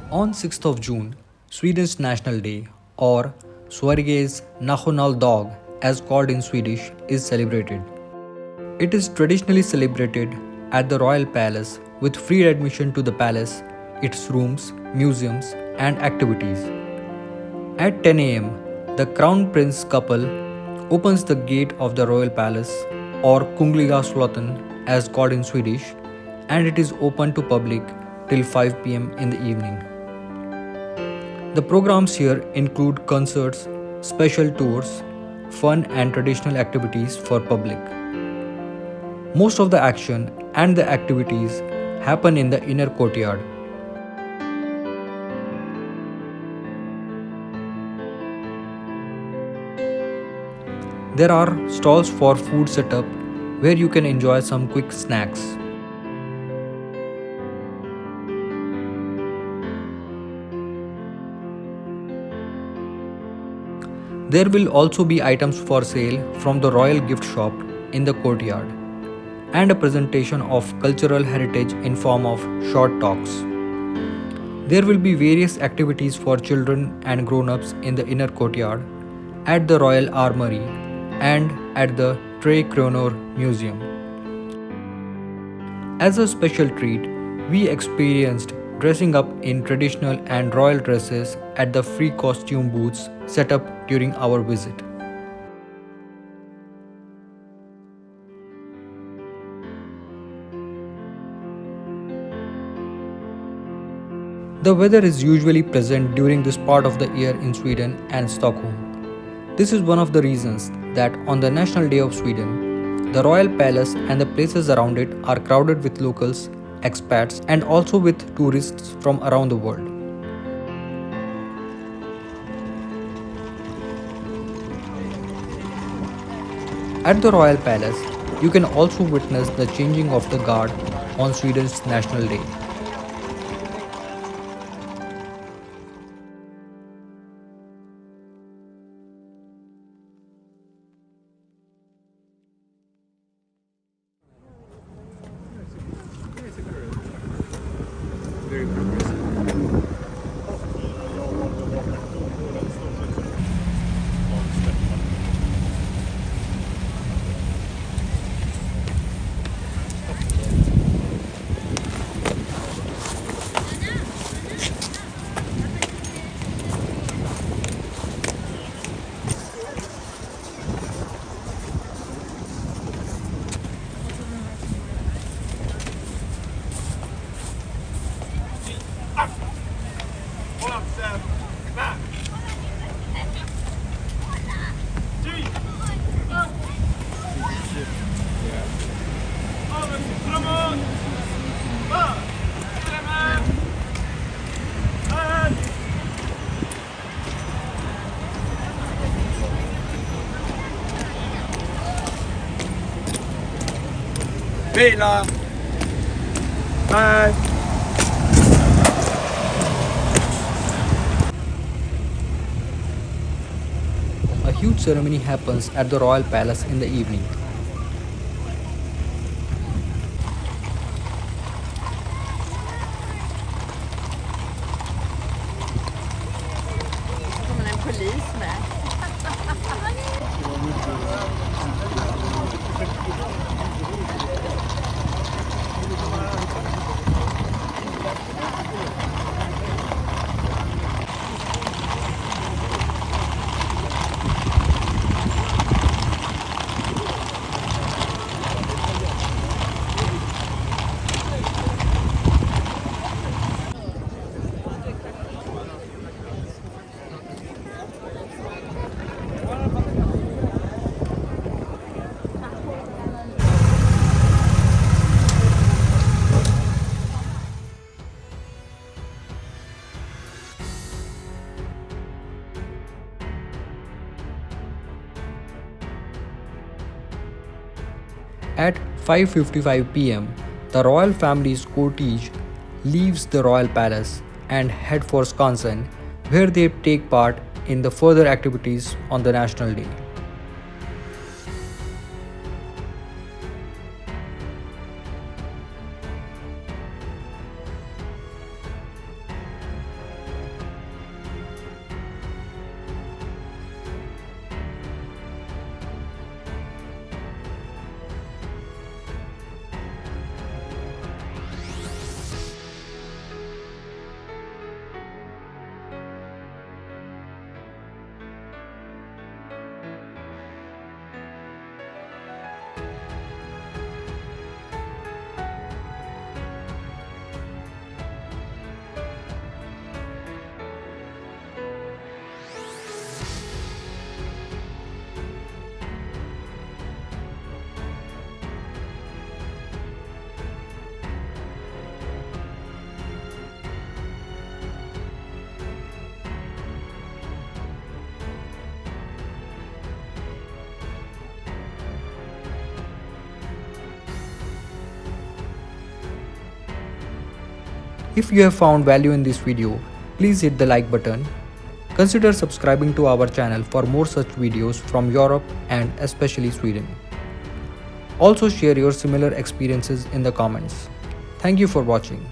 On 6th of June, Sweden's National Day, or Sveriges nationaldag as called in Swedish, is celebrated. It is traditionally celebrated at the Royal Palace with free admission to the palace, its rooms, museums, and activities. At 10 am, the Crown Prince couple opens the gate of the Royal Palace, or Kungliga Slottet as called in Swedish, and it is open to public till 5 pm in the evening. The programs here include concerts, special tours, fun and traditional activities for public. Most of the action and the activities happen in the inner courtyard. There are stalls for food setup where you can enjoy some quick snacks. There will also be items for sale from the royal gift shop in the courtyard and a presentation of cultural heritage in form of short talks. There will be various activities for children and grown-ups in the inner courtyard, at the Royal Armory, and at the Tre Kronor Museum. As a special treat, we experienced dressing up in traditional and royal dresses at the free costume booths set up during our visit. The weather is usually pleasant during this part of the year in Sweden and Stockholm. This is one of the reasons that on the National Day of Sweden, the Royal Palace and the places around it are crowded with locals, expats, and also with tourists from around the world. At the Royal Palace, you can also witness the changing of the guard on Sweden's National Day. Very progressive. Vila! Bye! A huge ceremony happens at the Royal Palace in the evening. Kommer en polis med. At 5:55 pm, the royal family's cortege leaves the royal palace and head for Skansen, where they take part in the further activities on the National Day. If you have found value in this video, please hit the like button. Consider subscribing to our channel for more such videos from Europe and especially Sweden. Also share your similar experiences in the comments. Thank you for watching.